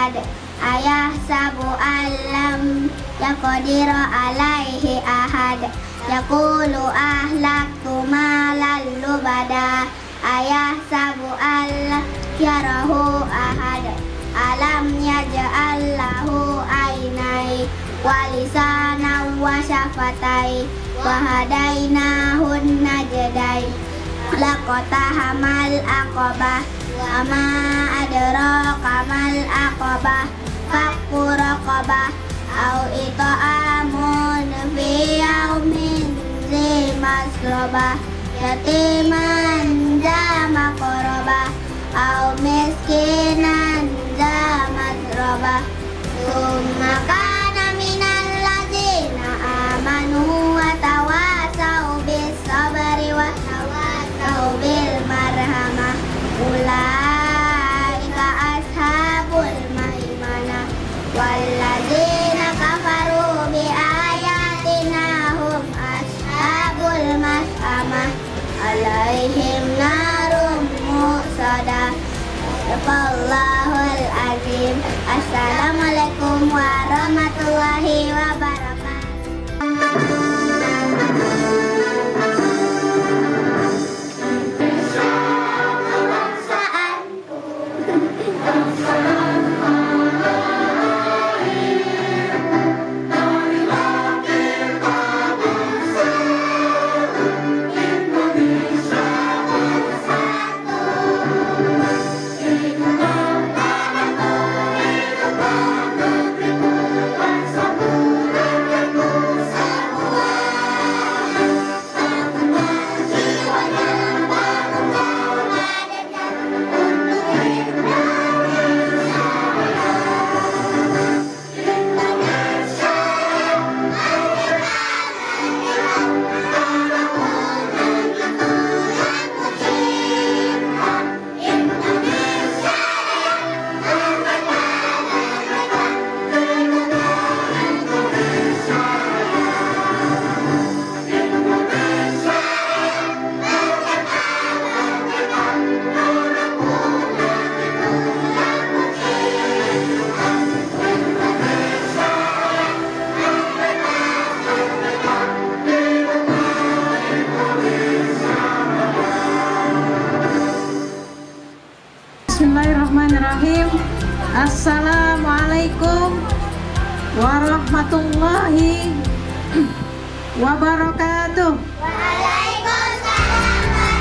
ahad. Ayah sabu alam yaqdiru alaihi ahad. Yaqulu ahlaktu malal lubada. Ayah sabu alam yarahu ahad. Alam yaj'al lahu ainai wa lisanan wa syafatai wa hadainahun najdai. Laqatahamal aqabah wa ma adraka mal aqabah. Fakku raqabah au ita'amun fi yaumin zi masrabah. Yatiman za maqrabah au miskinan za matrabah. Summa kana minal ladzina amanu wa tawasau bis sabri wa tawasau bil marhamah. Ulaika ashabul maimanah walladzina kafaru bi ayatina hum ashabul mas'amah. Alaihim narum muqsadah. Sadaqallahul azim. Assalamualaikum warahmatullahi wabarakatuh. Bismillahirrahmanirrahim. Assalamualaikum warahmatullahi wabarakatuh. Waalaikumsalam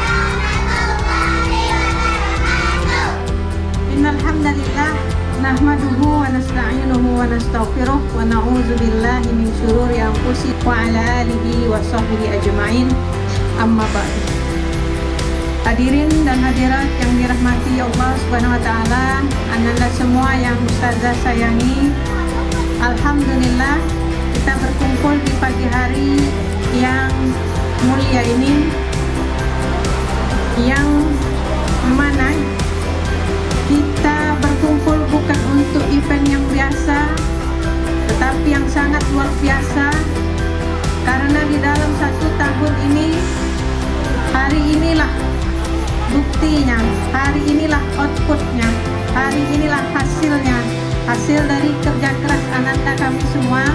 warahmatullahi wabarakatuh. Innal hamdalillah nahmaduhu wa nasta'inuhu wa nastaghfiruh wa na'udzu billahi min syururi anfusina wa ala alihi wa sahbihi ajma'in. Amma ba'du. Hadirin dan hadirat yang dirahmati Allah Subhanahu wa taala, ananda semua yang ustazah sayangi. Alhamdulillah kita berkumpul di pagi hari yang mulia ini, yang mana kita berkumpul bukan untuk event yang biasa, tetapi yang sangat luar biasa, karena di dalam 1 tahun ini, hari inilah buktinya, hari inilah outputnya, hari inilah hasilnya, hasil dari kerja keras ananda kami semua,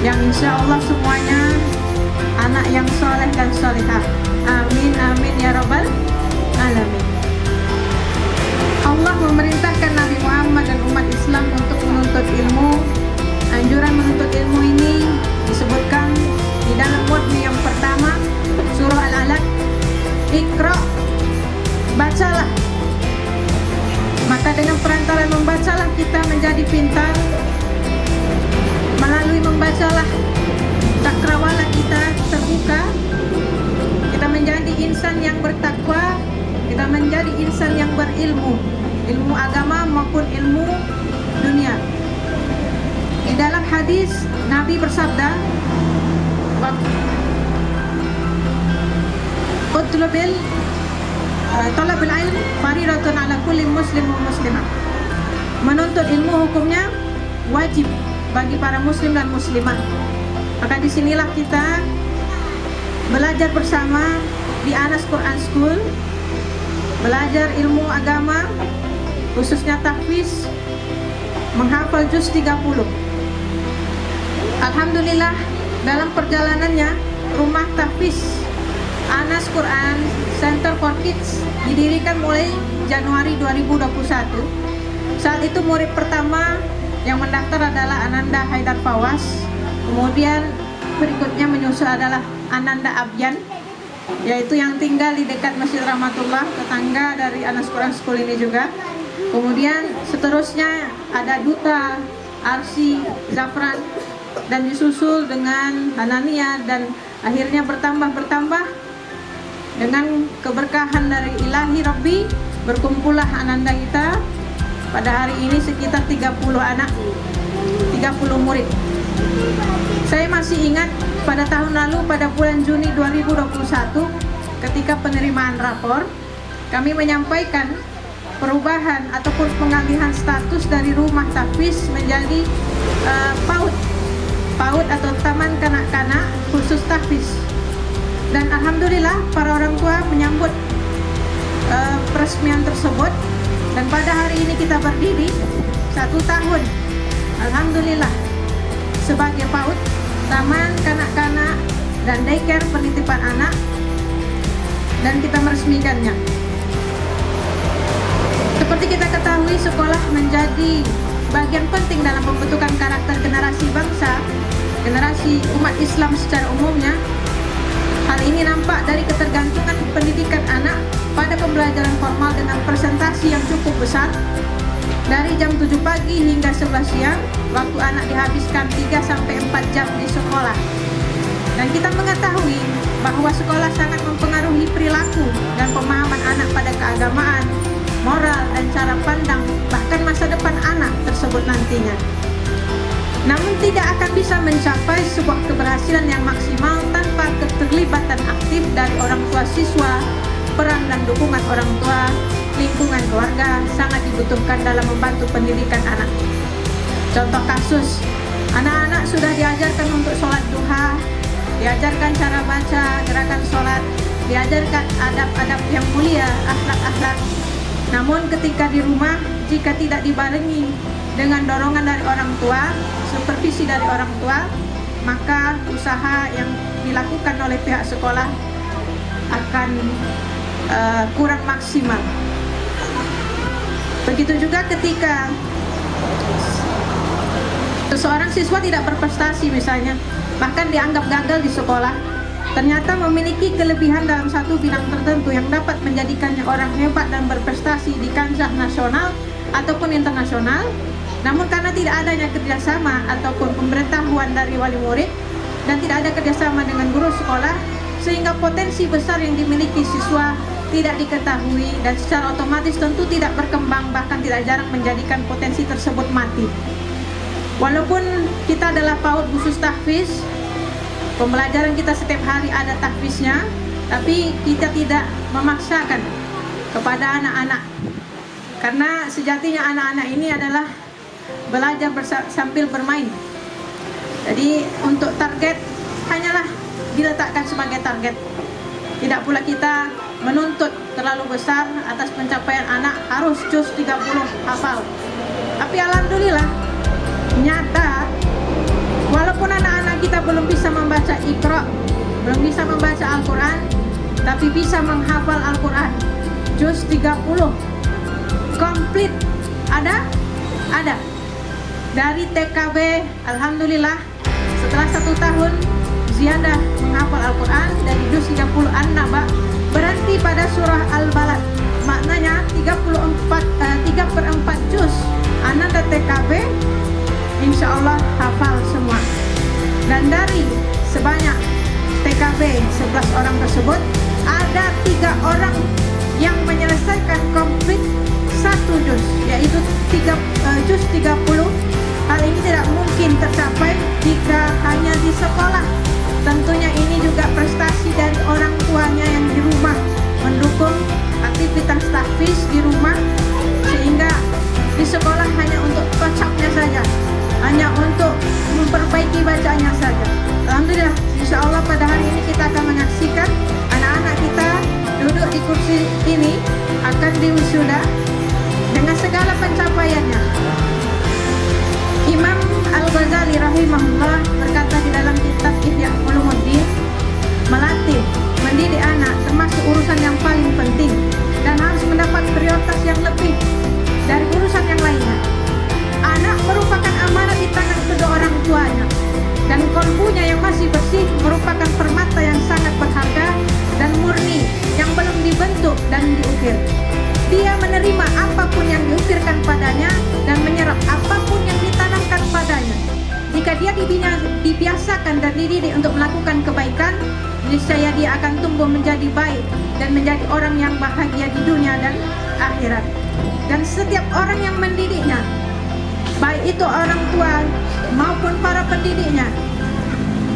yang insya Allah semuanya anak yang soleh dan solehah. Amin amin ya rabbal alamin. Allah memerintahkan Nabi Muhammad dan umat Islam untuk menuntut ilmu. Anjuran menuntut ilmu ini disebutkan di dalam wahyu yang pertama, surah Al-Alaq, Iqra, bacalah. Maka dengan perantara membacalah kita menjadi pintar. Melalui membacalah cakrawala kita terbuka. Kita menjadi insan yang bertakwa. Kita menjadi insan yang berilmu, ilmu agama maupun ilmu dunia. Di dalam hadis Nabi bersabda, Talabul ilm faridatun ala kulli muslim wa muslimah. Menuntut ilmu hukumnya wajib bagi para muslim dan muslimah. Maka disinilah kita belajar bersama di Anas Quran School, belajar ilmu agama, khususnya tahfiz, menghafal juz 30. Alhamdulillah, dalam perjalanannya rumah tahfiz Anas Quran Center for Kids didirikan mulai Januari 2021. Saat itu murid pertama yang mendaftar adalah Ananda Haidar Fawaz. Kemudian berikutnya menyusul adalah Ananda Abjan, yaitu yang tinggal di dekat Masjid Rahmatullah, tetangga dari Anas Quran School ini juga. Kemudian seterusnya ada Duta, Arsi, Zafran, dan disusul dengan Hanania, dan akhirnya bertambah dengan keberkahan dari Ilahi Rabbi. Berkumpullah Ananda kita pada hari ini sekitar 30 anak, 30 murid. Saya masih ingat pada tahun lalu pada bulan Juni 2021 ketika penerimaan rapor, kami menyampaikan perubahan ataupun pengalihan status dari rumah tahfiz menjadi PAUD atau Taman Kanak-kanak khusus tahfiz. Dan alhamdulillah para orang tua menyambut peresmian tersebut, dan pada hari ini kita berdiri 1 tahun alhamdulillah sebagai PAUD, Taman Kanak-kanak dan Daycare penitipan anak, dan kita meresmikannya. Seperti kita ketahui, sekolah menjadi bagian penting dalam pembentukan karakter generasi bangsa, generasi umat Islam secara umumnya. Hal ini nampak dari ketergantungan pendidikan anak pada pembelajaran formal dengan presentasi yang cukup besar. Dari jam 7 pagi hingga 11 siang, waktu anak dihabiskan 3-4 jam di sekolah. Dan kita mengetahui bahwa sekolah sangat mempengaruhi perilaku dan pemahaman anak pada keagamaan, moral, dan cara pandang, bahkan masa depan anak tersebut nantinya. Namun tidak akan bisa mencapai sebuah keberhasilan yang maksimal tanpa keterlibatan aktif dari orang tua siswa. Peran dan dukungan orang tua, lingkungan keluarga sangat dibutuhkan dalam membantu pendidikan anak. Contoh kasus, anak-anak sudah diajarkan untuk sholat duha, diajarkan cara baca, gerakan sholat, diajarkan adab-adab yang mulia, akhlak-akhlak. Namun ketika di rumah, jika tidak dibarengi dengan dorongan dari orang tua, supervisi dari orang tua, maka usaha yang dilakukan oleh pihak sekolah akan kurang maksimal. Begitu juga ketika seseorang siswa tidak berprestasi misalnya, bahkan dianggap gagal di sekolah, ternyata memiliki kelebihan dalam satu bidang tertentu yang dapat menjadikannya orang hebat dan berprestasi di kancah nasional ataupun internasional. Namun karena tidak adanya kerjasama ataupun pemberitahuan dari wali murid dan tidak ada kerjasama dengan guru sekolah, sehingga potensi besar yang dimiliki siswa tidak diketahui dan secara otomatis tentu tidak berkembang, bahkan tidak jarang menjadikan potensi tersebut mati. Walaupun kita adalah PAUD khusus tahfiz, pembelajaran kita setiap hari ada tahfiznya, tapi kita tidak memaksakan kepada anak-anak, karena sejatinya anak-anak ini adalah belajar sambil bermain. Jadi untuk target hanyalah diletakkan sebagai target. Tidak pula kita menuntut terlalu besar atas pencapaian anak harus juz 30 hafal. Tapi alhamdulillah nyata, walaupun anak-anak kita belum bisa membaca Iqra, belum bisa membaca Al-Quran, tapi bisa menghafal Al-Quran juz 30 komplit. Ada dari TKB. Alhamdulillah setelah 1 tahun ziyadah menghafal Al-Quran dari juz 30 An-Naba, berhenti pada surah Al-Balad, maknanya 3/4 juz. Anak dan TKB insya Allah hafal semua. Dan dari sebanyak TKB 11 orang tersebut, ada 3 orang yang menyelesaikan komplit 1 juz, yaitu juz 30. Hal ini tidak mungkin tercapai jika hanya di sekolah. Tentunya ini juga prestasi dari orang tuanya yang di rumah mendukung aktivitas tahfiz di rumah, sehingga di sekolah hanya untuk kocaknya saja, hanya untuk memperbaiki bacanya saja. Alhamdulillah, insya Allah pada hari ini kita akan menyaksikan anak-anak kita duduk di kursi ini akan diwisuda dengan segala pencapaiannya. Ghazali rahimahullah berkata di dalam kitab Ihya Ulumuddin, melatih, mendidik anak termasuk urusan yang paling penting dan harus mendapat prioritas yang lebih dari urusan yang lainnya. Anak merupakan amanat di tangan kedua orang tuanya, dan kolbunya yang masih bersih merupakan permata yang sangat berharga dan murni yang belum dibentuk dan diukir. Dia menerima apapun yang diukirkan padanya dan menyerap apapun yang ditanamkan padanya. Jika dia dibiasakan dan dididik untuk melakukan kebaikan, niscaya dia akan tumbuh menjadi baik dan menjadi orang yang bahagia di dunia dan akhirat. Dan setiap orang yang mendidiknya, baik itu orang tua maupun para pendidiknya,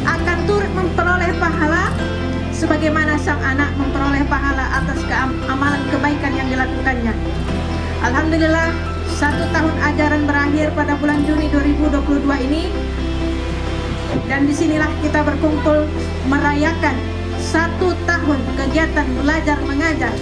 akan turut memperoleh pahala sebagaimana sang anak memperoleh pahala atas amalan kebaikan yang dilakukannya. Alhamdulillah, 1 tahun ajaran berakhir pada bulan Juni 2022 ini, dan disinilah kita berkumpul merayakan 1 tahun kegiatan belajar mengajar,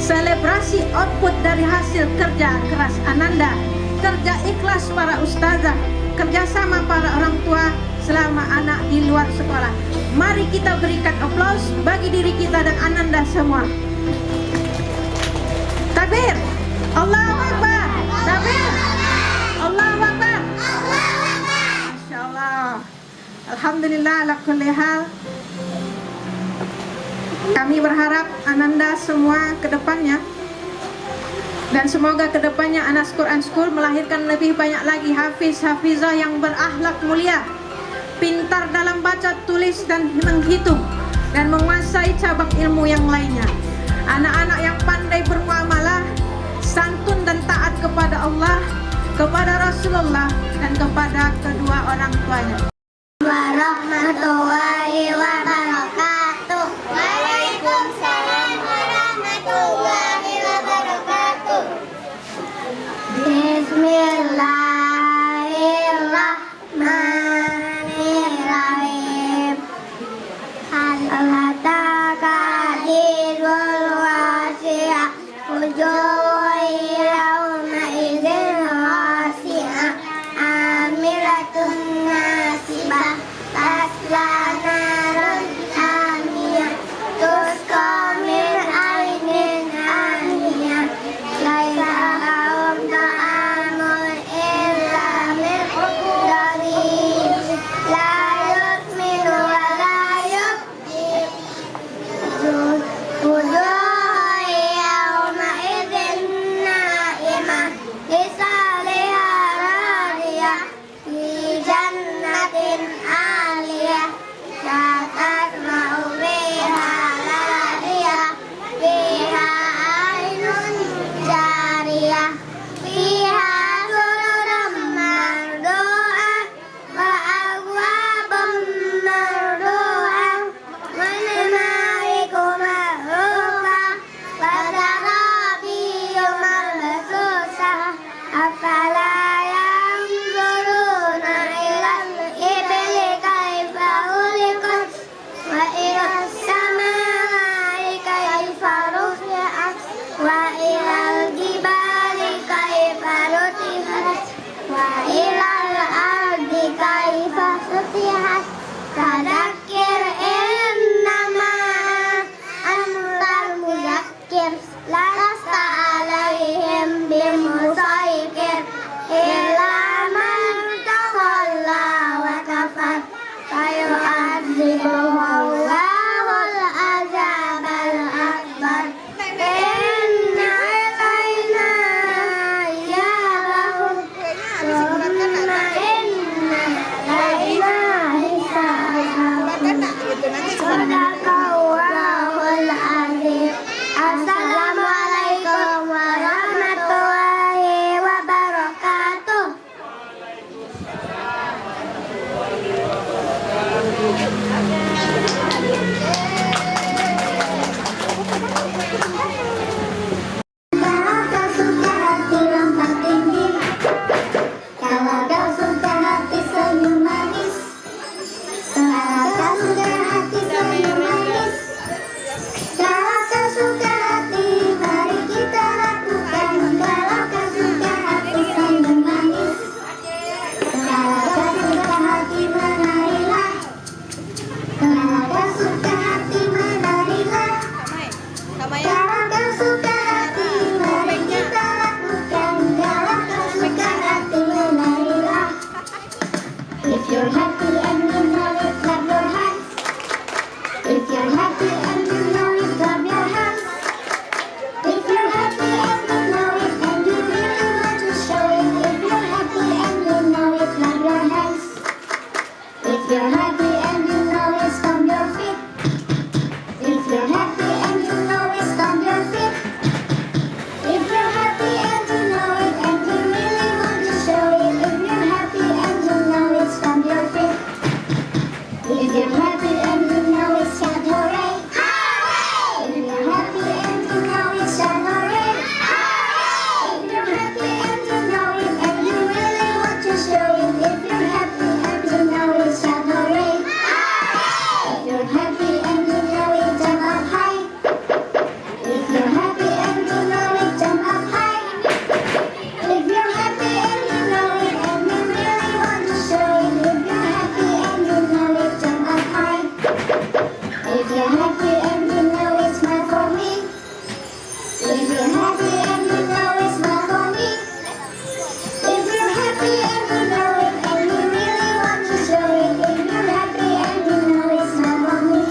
selebrasi output dari hasil kerja keras Ananda, kerja ikhlas para ustazah, kerjasama para orang tua selama anak di luar sekolah. Mari kita berikan aplaus bagi diri kita dan Ananda semua. Takbir, Allahu Akbar. Takbir, Allahu Akbar. Masya Allah. Alhamdulillah ala kulli hal. Kami berharap Ananda semua ke depannya, dan semoga ke depannya Anas Quran School melahirkan lebih banyak lagi hafiz-hafizah yang berakhlak mulia, pintar dalam baca, tulis, dan menghitung, dan menguasai cabang ilmu yang lainnya. Anak-anak yang pandai bermuamalah, santun dan taat kepada Allah, kepada Rasulullah, dan kepada kedua orang tuanya. Warahmatullahi wabarakatuh. Waalaikumsalam warahmatullahi wabarakatuh. Bismillahirrahmanirrahim. Al-Ataka hadithul wasi'ah, wujuhun yawma idzin khashi'ah, amilatun nasibah, tasla naran hamiyah, tusqa min ainin aniyah, laisa lahum ta'amun illa min dharin, la yusminu wa la yughni. Wujuhun yawma idzin na'imah, lisaliha radiyah, fi jannatin aliyah, la tasma'u fiha lagiyah, fiha aynun jariyah, fiha sururun mardu'ah, wa akwabun mardu'ah, wa namariku ma'rufah, wa zarabiyu mabsusah. Afala yanzuruna ilal ibli kaifa khuliqat, wa ilas samai kaifa rufi'at, wa ilal jibali kaifa nutihat, wa ilal ardi kaifa sutihat. Fadzakir innama antal muzakkir, lasta alaihim bimusaytir, illa man tawalla wa kafar, fayu'adzibuhu Allahul azabal akbar. Inna ilaina iyabahum, summa inna ilaina hisabahum. Sadaqallahul azim. Assalamualaikum warahmatullahi wabarakatuh. Kalau kau suka hati lompat tinggi, kalau kau suka hati senyum manis, kalau kau suka hati senyum manis, kalau kau suka hati, mari kita lakukan. Kalau kau suka hati senyum manis, kalau kau suka you're happy and you know it, clap your hands. If you're happy and you know it, clap your hands. If you're happy and you know it and you really want to show it, if you're happy and you know it, clap your hands. If you're happy and you know it, stomp your feet. If you're happy and you know it, stomp your feet. If you're happy and you know it and you really want to show it, if you're happy and you know it, stomp your feet. If you're happy and you know it, shout hooray! Hooray! If you're happy and you know it, shout hooray! Hooray! If you're happy and you know it and you really want to show it, if you're happy and you know it, shout hooray! Hooray! If you're happy and you know it, jump up high. If you're happy and you know it, jump up high. If you're happy and you know it and you really want to show it, if you're happy and you know it, jump up high. If you're happy and you know it, smile for me. If you're happy and you know it, smile for me. If you're happy and you know it and you really want to show it, if you're happy and you know it, smile for me.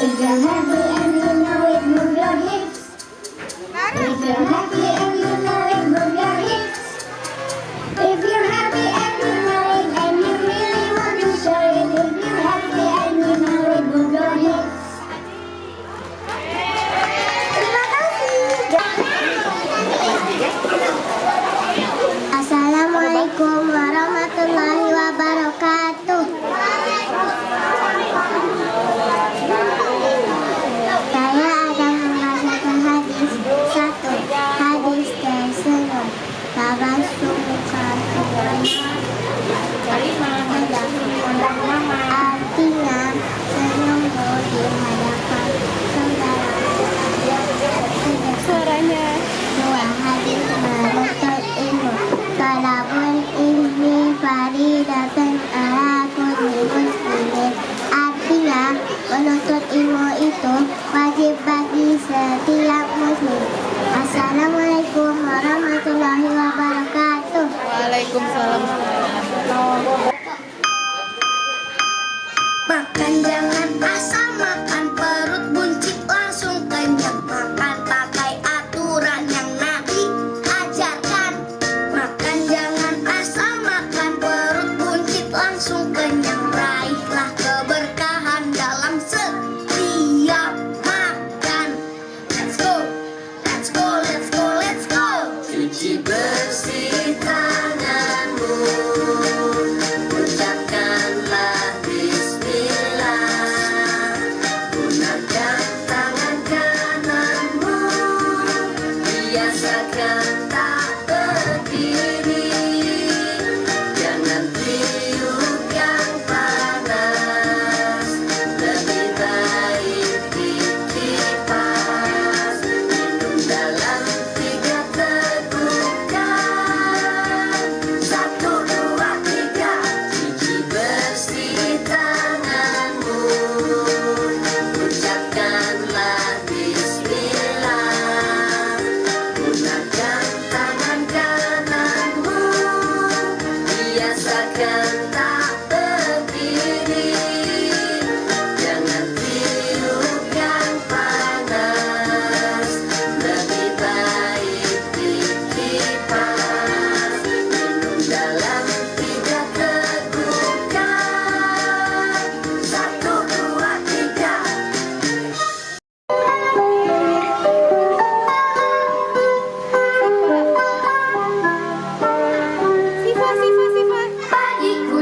If you're happy and you know it, move your hips. If you're happy and you know it, move your hips. If you're happy and you know it and you really want to show it, if you're happy and you know it, move your hips. Terima kasih. Assalamualaikum warahmatullahi wabarakatuh. Saya akan membacakan hadis satu. Hadis tersebut artinya senyummu di hadapan saudara. Dua, hadis menuntut ilmu. Talabul ilmi faridatun ala kulli muslimin. Artinya menuntut ilmu itu wajib bagi setiap muslim. Assalamualaikum warahmatullahi wabarakatuh. Waalaikumsalam. Makan jangan asal makan, perut buncit langsung kenyang. Makan pakai aturan yang Nabi ajarkan. Makan jangan asal makan, perut buncit langsung kenyang. Raihlah keberkahan dalam setiap makan. Let's go, let's go, let's go, let's go. Cuci bersih tanganmu, ucapkanlah bismillah. Gunakan tangan kananmu, biasakan tak berdiri. Jangan tiup yang panas, lebih baik dikipas. Minum dalam 3 tegukan. 1, 2, 3. Cuci bersih tanganmu, ucapkanlah bismillah. Gunakan tangan kananmu, biasakan tak berdiri. Jangan tiup yang panas, lebih baik dikipas. Minum dalam 3 tegukan. 1, 2, 3. Pagiku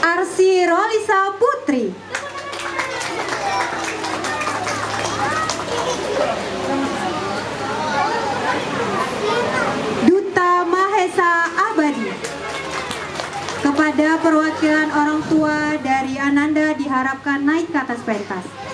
Arsi Rolisa Putri. Duta Mahesa Abadi. Kepada perwakilan orang tua dari Ananda diharapkan naik ke atas pentas.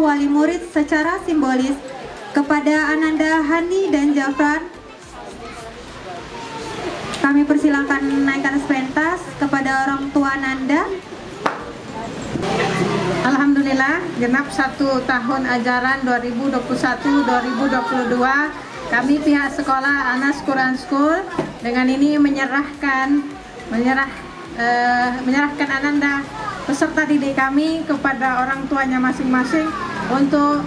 wali murid secara simbolis kepada Ananda, Hani, dan Jafran. Kami persilakan naik ke atas pentas kepada orang tua Ananda. Alhamdulillah, genap 1 tahun ajaran 2021-2022, kami pihak sekolah Anas Quran School dengan ini menyerahkan Ananda peserta didik kami kepada orang tuanya masing-masing untuk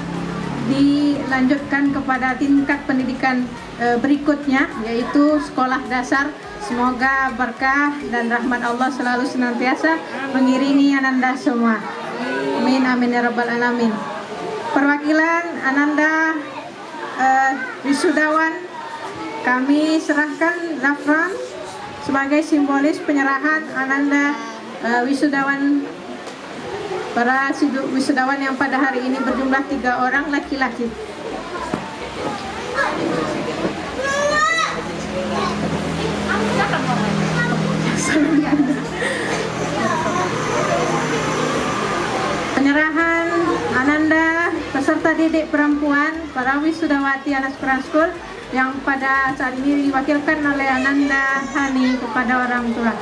dilanjutkan kepada tingkat pendidikan berikutnya, yaitu sekolah dasar. Semoga berkah dan rahmat Allah selalu senantiasa mengiringi Ananda semua. Amin, amin ya rabbal alamin. Perwakilan Ananda wisudawan kami serahkan Zafran sebagai simbolis penyerahan Ananda wisudawan. Para wisudawan yang pada hari ini berjumlah 3 orang laki-laki. Penyerahan Ananda peserta didik perempuan para wisudawati Anas Quran School yang pada saat ini diwakilkan oleh Ananda Hani kepada orang tua.